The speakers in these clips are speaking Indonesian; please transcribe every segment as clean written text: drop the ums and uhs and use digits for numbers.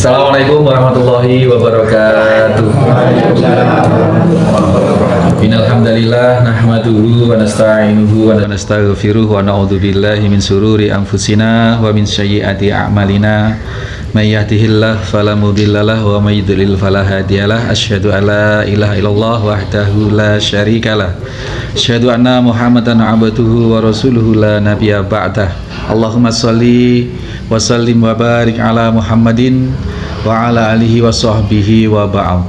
Assalamualaikum warahmatullahi wabarakatuh. Innal hamdalillah nahmaduhu wa nasta'inuhu wa nastaghfiruh wa na'udzu billahi min sururi anfusina wa min sayyiati a'malina. May yahdihillahu fala mudhillalah wa may yudlil fala hadiyalah. Asyhadu an la ilaha illallah wahdahu la syarikalah. Asyhadu anna Muhammadan abduhu wa rasuluhu la nabiyya ba'dah. Allahumma shalli wa sallim wa barik ala Muhammadin wa ala alihi wa sahbihi wa ba'd.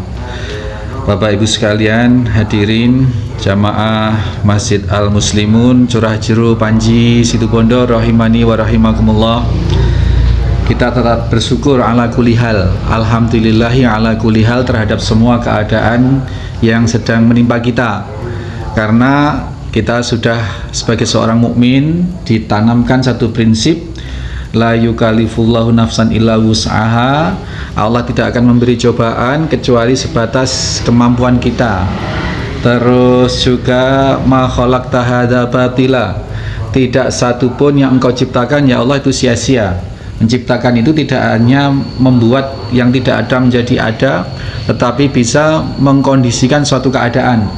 Bapak Ibu sekalian, hadirin jamaah Masjid Al Muslimun Curah Jero Panji Situbondo rahimani wa rahimakumullah. Kita tetap bersyukur ala kulli hal, alhamdulillahi ala kulli hal terhadap semua keadaan yang sedang menimpa kita, karena kita sudah sebagai seorang mukmin ditanamkan satu prinsip, la yukallifullahu nafsan illa wus'aha. Allah tidak akan memberi cobaan kecuali sebatas kemampuan kita. Terus juga ma khalaqta hadza batila, tidak satu pun yang engkau ciptakan ya Allah itu sia-sia. Menciptakan itu tidak hanya membuat yang tidak ada menjadi ada, tetapi bisa mengkondisikan suatu keadaan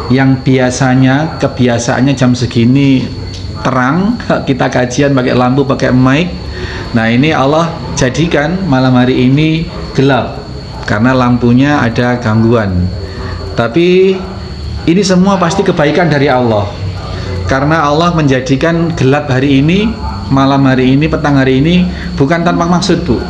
yang biasanya kebiasaannya jam segini terang, kita kajian pakai lampu, pakai mic. Nah, ini Allah jadikan malam hari ini gelap karena lampunya ada gangguan. Tapi ini semua pasti kebaikan dari Allah, karena Allah menjadikan gelap hari ini, malam hari ini, petang hari ini bukan tanpa maksud, Bu.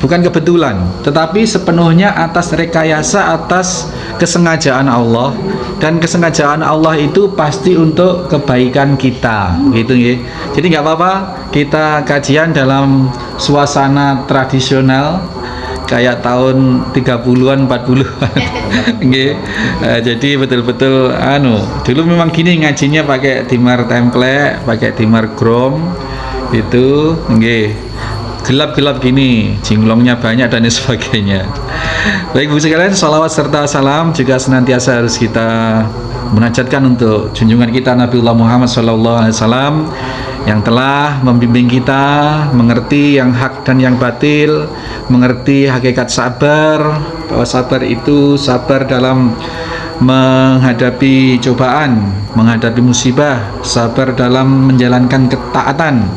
Bukan kebetulan, tetapi sepenuhnya atas rekayasa, atas kesengajaan Allah. Dan kesengajaan Allah itu pasti untuk kebaikan kita, gitu ya. Jadi nggak apa-apa kita kajian dalam suasana tradisional kayak tahun 30-an 40-an. Nggih. Jadi betul-betul dulu memang gini ngajinya pakai dimar template, pakai dimar chrome itu, nggih. Gelap-gelap gini, jinglongnya banyak dan sebagainya. Baik Bu sekalian, salawat serta salam juga senantiasa harus kita munajatkan untuk junjungan kita Nabiullah Muhammad SAW yang telah membimbing kita mengerti yang hak dan yang batil, mengerti hakikat sabar, bahwa sabar itu sabar dalam menghadapi cobaan, menghadapi musibah, sabar dalam menjalankan ketaatan,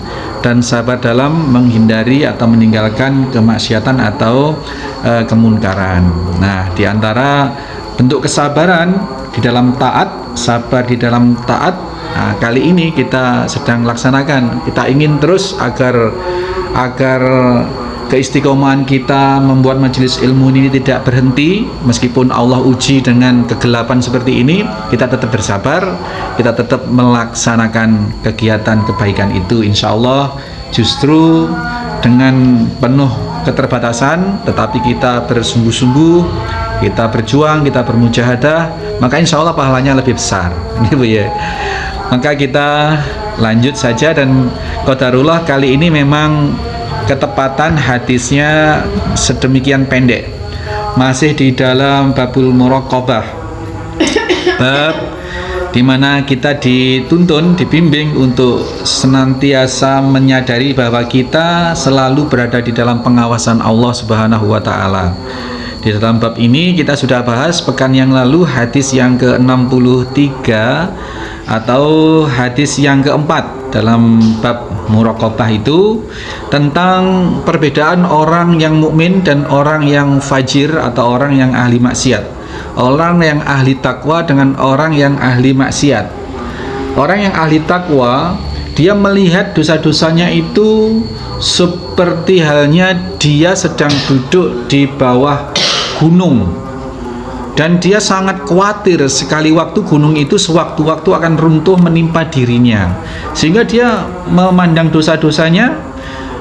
dan sabar dalam menghindari atau meninggalkan kemaksiatan atau kemunkaran. Nah, di antara bentuk kesabaran di dalam taat, sabar di dalam taat, nah, kali ini kita sedang laksanakan. Kita ingin terus agar keistiqomahan kita membuat majelis ilmu ini tidak berhenti. Meskipun Allah uji dengan kegelapan seperti ini, kita tetap bersabar, kita tetap melaksanakan kegiatan kebaikan itu, insya Allah justru dengan penuh keterbatasan, tetapi kita bersungguh-sungguh, kita berjuang, kita bermujahadah, maka insya Allah pahalanya lebih besar, gitu ya. Maka kita lanjut saja, dan qadarullah kali ini memang ketepatan hadisnya sedemikian pendek, masih di dalam babul muraqabah, bab di mana kita dituntun, dibimbing untuk senantiasa menyadari bahwa kita selalu berada di dalam pengawasan Allah Subhanahu wa taala. Di dalam bab ini kita sudah bahas pekan yang lalu hadis yang ke-63 atau hadis yang keempat dalam bab muraqabah itu, tentang perbedaan orang yang mukmin dan orang yang fajir atau orang yang ahli maksiat. Orang yang ahli takwa dengan orang yang ahli maksiat. Orang yang ahli takwa, dia melihat dosa-dosanya itu seperti halnya dia sedang duduk di bawah gunung, dan dia sangat khawatir sekali waktu gunung itu sewaktu-waktu akan runtuh menimpa dirinya, sehingga dia memandang dosa-dosanya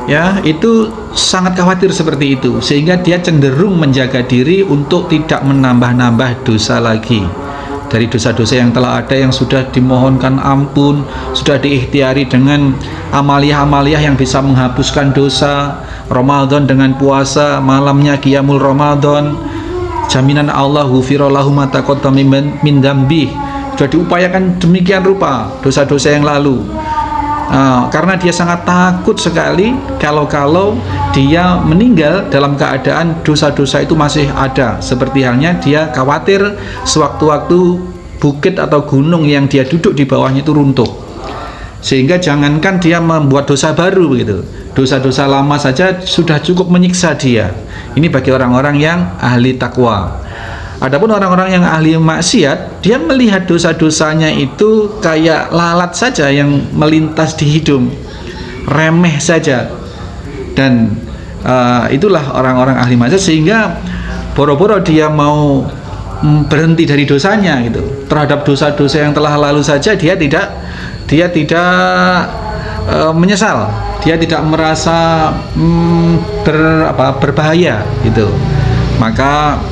ya itu sangat khawatir seperti itu, sehingga dia cenderung menjaga diri untuk tidak menambah-nambah dosa lagi dari dosa-dosa yang telah ada, yang sudah dimohonkan ampun, sudah diikhtiari dengan amaliyah-amaliyah yang bisa menghapuskan dosa. Ramadan dengan puasa, malamnya qiyamul Ramadan, jaminan Allah ghufira lahu ma taqaddama min dzambi, sudah diupayakan demikian rupa dosa-dosa yang lalu. Karena dia sangat takut sekali kalau dia meninggal dalam keadaan dosa-dosa itu masih ada, seperti halnya dia khawatir sewaktu-waktu bukit atau gunung yang dia duduk di bawahnya itu runtuh, sehingga jangankan dia membuat dosa baru begitu, dosa-dosa lama saja sudah cukup menyiksa dia. Ini bagi orang-orang yang ahli takwa. Adapun orang-orang yang ahli maksiat, dia melihat dosa-dosanya itu kayak lalat saja yang melintas di hidung, remeh saja. Dan itulah orang-orang ahli maksiat, sehingga boro-boro dia mau berhenti dari dosanya gitu. Terhadap dosa-dosa yang telah lalu saja dia tidak menyesal, dia tidak merasa berbahaya gitu. Maka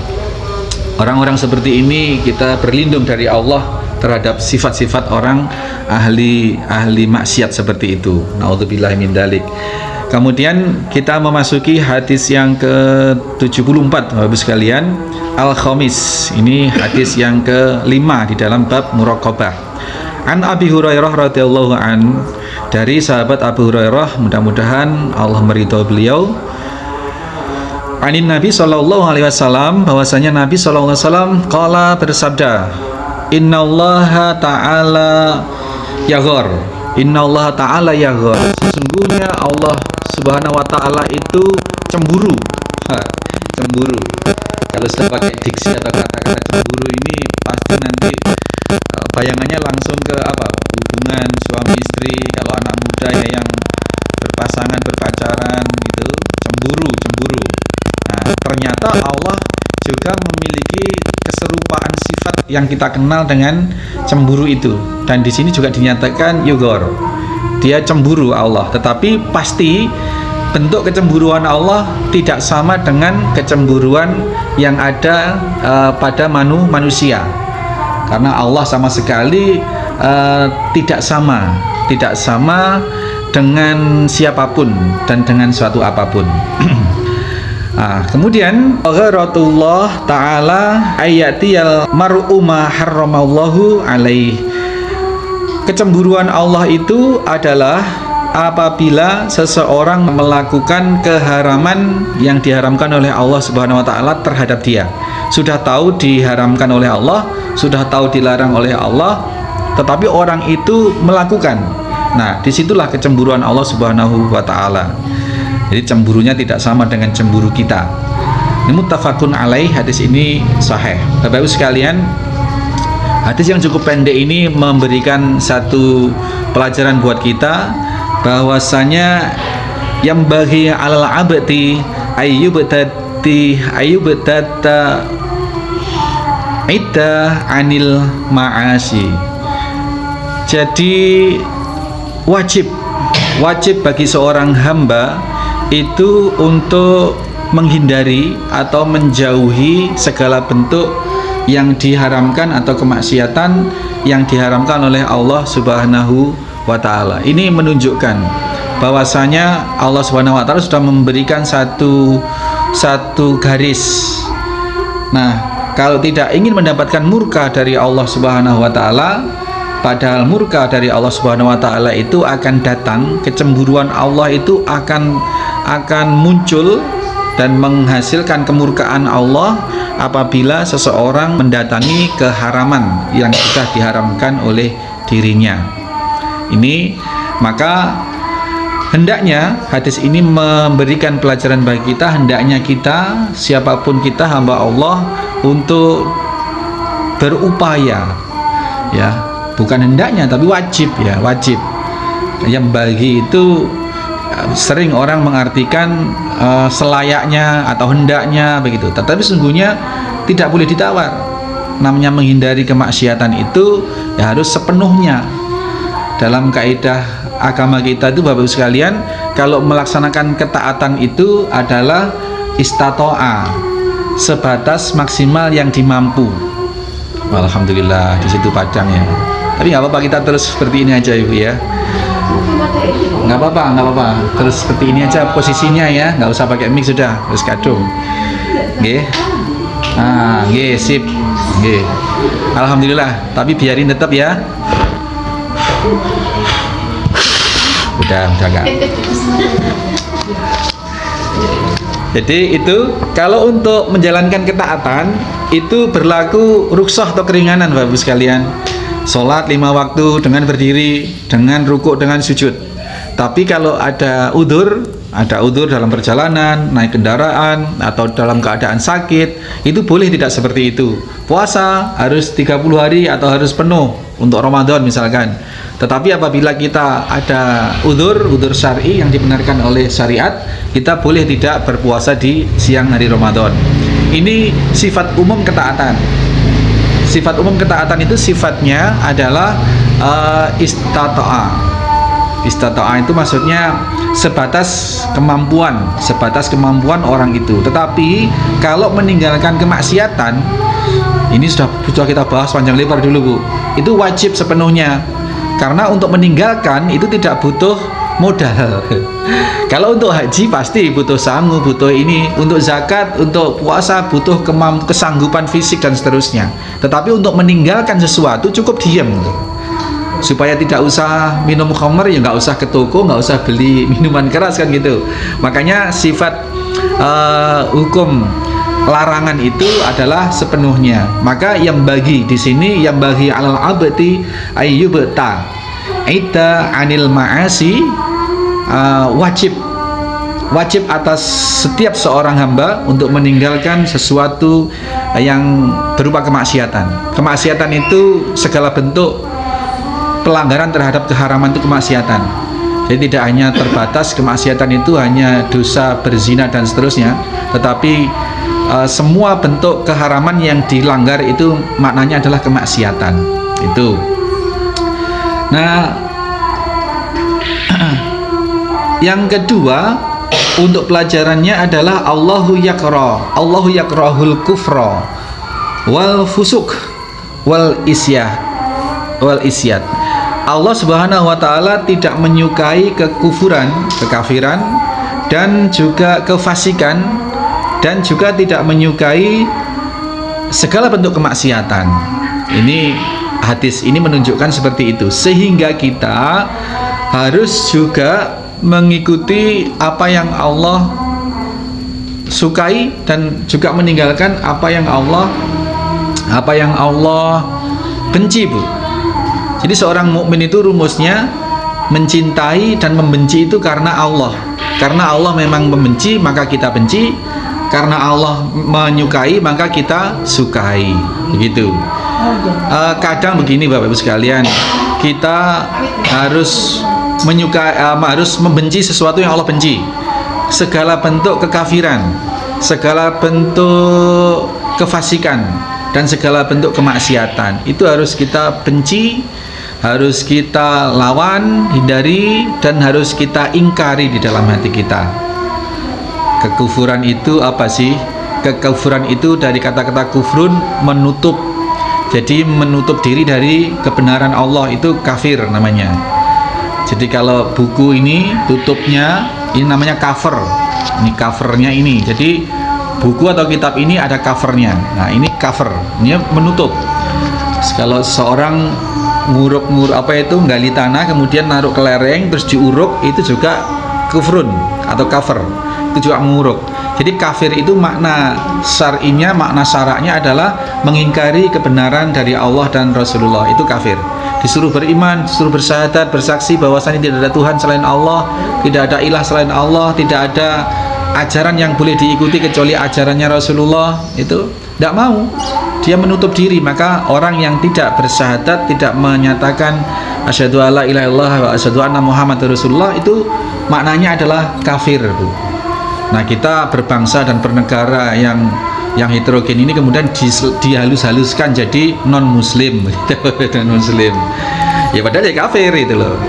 orang-orang seperti ini kita berlindung dari Allah terhadap sifat-sifat orang ahli maksiat seperti itu. Naudzubillahi min dzalik. Kemudian kita memasuki hadis yang ke-74, Bapak sekalian, Al-Khamis. Ini hadis yang ke-5 di dalam bab muraqabah. An Abi Hurairah radhiyallahu an, dari sahabat Abu Hurairah, mudah-mudahan Allah meridhai beliau, anin Nabi sallallahu alaihi wasallam, bahwasanya Nabi sallallahu alaihi wasallam qala, bersabda, innallaha ta'ala yaghar, innallaha ta'ala yaghar, sesungguhnya Allah subhanahu wa ta'ala itu cemburu. Cemburu, kalau sudah pakai diksi atau kata-kata cemburu ini pasti nanti bayangannya langsung ke hubungan suami istri, kalau anak muda ya yang berpasangan, berpacaran gitu, cemburu. Nah, ternyata Allah juga memiliki keserupaan sifat yang kita kenal dengan cemburu itu, dan di sini juga dinyatakan yugor, dia cemburu Allah. Tetapi pasti bentuk kecemburuan Allah tidak sama dengan kecemburuan yang ada pada manusia, karena Allah sama sekali tidak sama dengan siapapun dan dengan suatu apapun. Kemudian gharatullah ta'ala ayatiyal mar'u ma harramallahu alaih, kecemburuan Allah itu adalah apabila seseorang melakukan keharaman yang diharamkan oleh Allah Subhanahu wa taala terhadap dia. Sudah tahu diharamkan oleh Allah, sudah tahu dilarang oleh Allah, tetapi orang itu melakukan. Nah, disitulah kecemburuan Allah Subhanahu wa taala. Jadi cemburunya tidak sama dengan cemburu kita. Ini muttafaqun alaih, hadis ini sahih. Bapak Ibu sekalian, hadis yang cukup pendek ini memberikan satu pelajaran buat kita, bahwasanya yang bagi alal abdi ayyubtata idda anil ma'asi. Jadi wajib bagi seorang hamba itu untuk menghindari atau menjauhi segala bentuk yang diharamkan atau kemaksiatan yang diharamkan oleh Allah Subhanahu wa ta'ala. Ini menunjukkan bahwasanya Allah Subhanahu wa ta'ala sudah memberikan satu garis. Nah, kalau tidak ingin mendapatkan murka dari Allah Subhanahu wa ta'ala, padahal murka dari Allah Subhanahu wa ta'ala itu akan datang, kecemburuan Allah itu akan muncul dan menghasilkan kemurkaan Allah apabila seseorang mendatangi keharaman yang sudah diharamkan oleh dirinya. Ini maka hendaknya hadis ini memberikan pelajaran bagi kita, hendaknya kita, siapapun kita, hamba Allah, untuk berupaya, ya, bukan hendaknya tapi wajib, ya, wajib. Yang bagi itu sering orang mengartikan selayaknya atau hendaknya begitu, tetapi sesungguhnya tidak boleh ditawar. Namanya menghindari kemaksiatan itu ya harus sepenuhnya. Dalam kaidah agama kita itu, Bapak Ibu sekalian, kalau melaksanakan ketaatan itu adalah istato'a, sebatas maksimal yang dimampu. Alhamdulillah di situ Padang ya. Tapi nggak apa-apa, kita terus seperti ini aja Ibu ya. Nggak apa-apa. Terus seperti ini aja posisinya ya, nggak usah pakai mic sudah, terus kadung. Nggih. Nggih, sip. Nggih. Alhamdulillah, tapi biarin tetap ya. Udah enggak. Jadi itu kalau untuk menjalankan ketaatan itu berlaku rukhsah atau keringanan Bapak Ibu sekalian. Sholat 5 waktu dengan berdiri, dengan rukuk, dengan sujud. Tapi kalau ada udzur dalam perjalanan, naik kendaraan atau dalam keadaan sakit, itu boleh tidak seperti itu. Puasa harus 30 hari atau harus penuh untuk Ramadan misalkan. Tetapi apabila kita ada udzur syar'i yang dibenarkan oleh syariat, kita boleh tidak berpuasa di siang hari Ramadan. Ini sifat umum ketaatan. Sifat umum ketaatan itu sifatnya adalah istata'a. Istata'a itu maksudnya sebatas kemampuan orang itu. Tetapi kalau meninggalkan kemaksiatan, ini sudah kita bahas panjang lebar dulu Bu, itu wajib sepenuhnya. Karena untuk meninggalkan itu tidak butuh modal. Kalau untuk haji pasti butuh sanggup, butuh ini. Untuk zakat, untuk puasa butuh kesanggupan fisik dan seterusnya. Tetapi untuk meninggalkan sesuatu cukup diam. Supaya tidak usah minum khamr, ya nggak usah ke toko, nggak usah beli minuman keras kan gitu. Makanya sifat hukum larangan itu adalah sepenuhnya. Maka yang bagi di sini, yang bagi alal abdi ayyubta ita anil ma'asi, wajib atas setiap seorang hamba untuk meninggalkan sesuatu yang berupa kemaksiatan. Kemaksiatan itu segala bentuk pelanggaran terhadap keharaman itu kemaksiatan. Jadi tidak hanya terbatas kemaksiatan itu hanya dosa berzina dan seterusnya, tetapi semua bentuk keharaman yang dilanggar itu maknanya adalah kemaksiatan. Itu. Nah, yang kedua untuk pelajarannya adalah Allahu yakrahul kufra wal fusuk wal isyad. Allah Subhanahu wa taala tidak menyukai kekafiran dan juga kefasikan, dan juga tidak menyukai segala bentuk kemaksiatan. Ini hadis ini menunjukkan seperti itu, sehingga kita harus juga mengikuti apa yang Allah sukai dan juga meninggalkan apa yang Allah benci Bu. Jadi seorang mukmin itu rumusnya mencintai dan membenci itu karena Allah. Karena Allah memang membenci maka kita benci, karena Allah menyukai maka kita sukai. Begitu. Kadang begini Bapak Ibu sekalian, kita harus membenci sesuatu yang Allah benci. Segala bentuk kekafiran, segala bentuk kefasikan, dan segala bentuk kemaksiatan itu harus kita benci, harus kita lawan, hindari, dan harus kita ingkari di dalam hati kita. Kekufuran itu apa sih? Kekufuran itu dari kata-kata kufrun, menutup. Jadi menutup diri dari kebenaran Allah, itu kafir namanya. Jadi kalau buku ini tutupnya ini namanya cover. Ini covernya ini. Jadi buku atau kitab ini ada covernya. Nah ini cover, ini menutup. Kalau seorang nguruk gali tanah kemudian naruh ke lereng terus diuruk, itu juga kufrun atau cover, itu juga menguruk. Jadi kafir itu makna syar'inya, makna syaraknya adalah mengingkari kebenaran dari Allah dan Rasulullah, itu kafir. Disuruh beriman, disuruh bersyahadat, bersaksi bahwasanya tidak ada Tuhan selain Allah, tidak ada ilah selain Allah, tidak ada ajaran yang boleh diikuti kecuali ajarannya Rasulullah, itu tidak mau. Dia menutup diri. Maka orang yang tidak bersyahadat, tidak menyatakan asyhadu alla ilaha illallah wa asyhadu anna muhammadar rasulullah, itu maknanya adalah kafir. Nah kita berbangsa dan bernegara yang heterogen ini kemudian dihalus-haluskan jadi non muslim. Non muslim ya padahal ya kafir itu loh.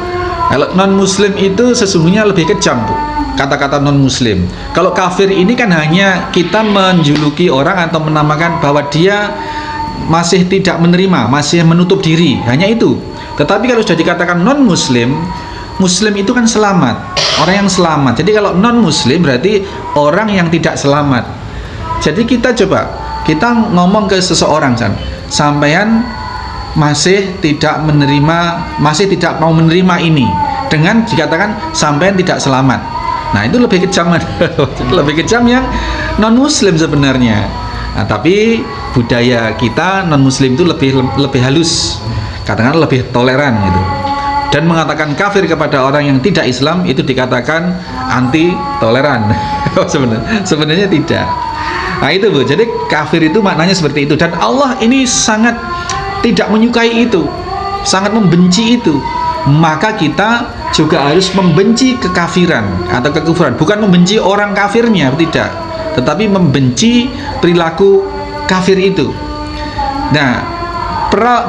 Kalau non muslim itu sesungguhnya lebih kejam, Bu. Kata-kata non muslim. Kalau kafir ini kan hanya kita menjuluki orang atau menamakan bahwa dia masih tidak menerima, masih menutup diri, hanya itu. Tetapi kalau sudah dikatakan non muslim, muslim itu kan selamat, orang yang selamat. Jadi kalau non muslim berarti orang yang tidak selamat. Jadi kita ngomong ke seseorang, sampean masih tidak mau menerima ini, dengan dikatakan sampean tidak selamat. Nah, itu lebih kejam. Lebih kejam yang non muslim sebenarnya. Nah, tapi budaya kita non muslim itu lebih halus, katakanlah lebih toleran gitu. Dan mengatakan kafir kepada orang yang tidak Islam itu dikatakan anti toleran. Sebenarnya tidak. Nah, itu, Bu. Jadi kafir itu maknanya seperti itu, dan Allah ini sangat tidak menyukai itu, sangat membenci itu. Maka kita juga harus membenci kekafiran atau kekufuran, bukan membenci orang kafirnya, tidak, tetapi membenci perilaku kafir itu. Nah,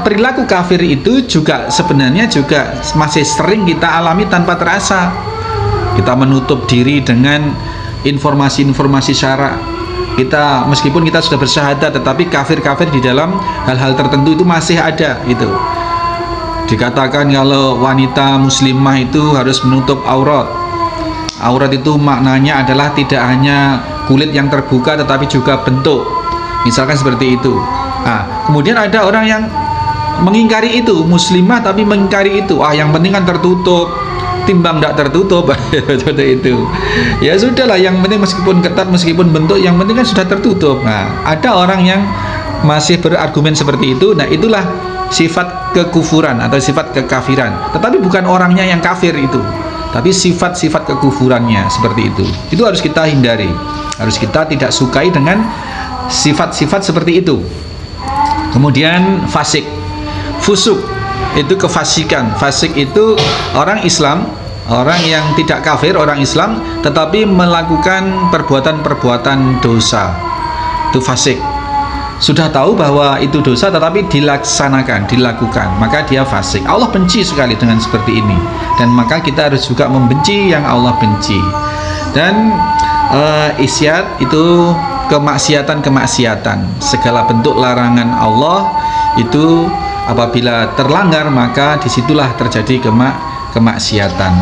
perilaku kafir itu juga sebenarnya juga masih sering kita alami tanpa terasa. Kita menutup diri dengan informasi-informasi syara. Kita meskipun kita sudah bersyahadat, tetapi kafir-kafir di dalam hal-hal tertentu itu masih ada itu. Dikatakan kalau wanita muslimah itu harus menutup aurat. Aurat itu maknanya adalah tidak hanya kulit yang terbuka tetapi juga bentuk. Misalkan seperti itu. Nah, kemudian ada orang yang mengingkari itu, muslimah tapi mengingkari itu. Yang penting kan tertutup, timbang tidak tertutup. Seperti itu. Ya sudahlah, yang penting meskipun ketat, meskipun bentuk, yang penting kan sudah tertutup. Nah, ada orang yang masih berargumen seperti itu. Nah, itulah sifat kekufuran atau sifat kekafiran. Tetapi bukan orangnya yang kafir itu, tapi sifat-sifat kekufurannya seperti itu. Itu harus kita hindari. Harus kita tidak sukai dengan sifat-sifat seperti itu. Kemudian fasik, fusuk itu kefasikan. Fasik itu orang Islam, orang yang tidak kafir, orang Islam tetapi melakukan perbuatan-perbuatan dosa. Itu fasik. Sudah tahu bahwa itu dosa tetapi dilakukan, maka dia fasik. Allah benci sekali dengan seperti ini, dan maka kita harus juga membenci yang Allah benci. Dan isyad itu kemaksiatan, segala bentuk larangan Allah itu apabila terlanggar maka disitulah terjadi kemaksiatan.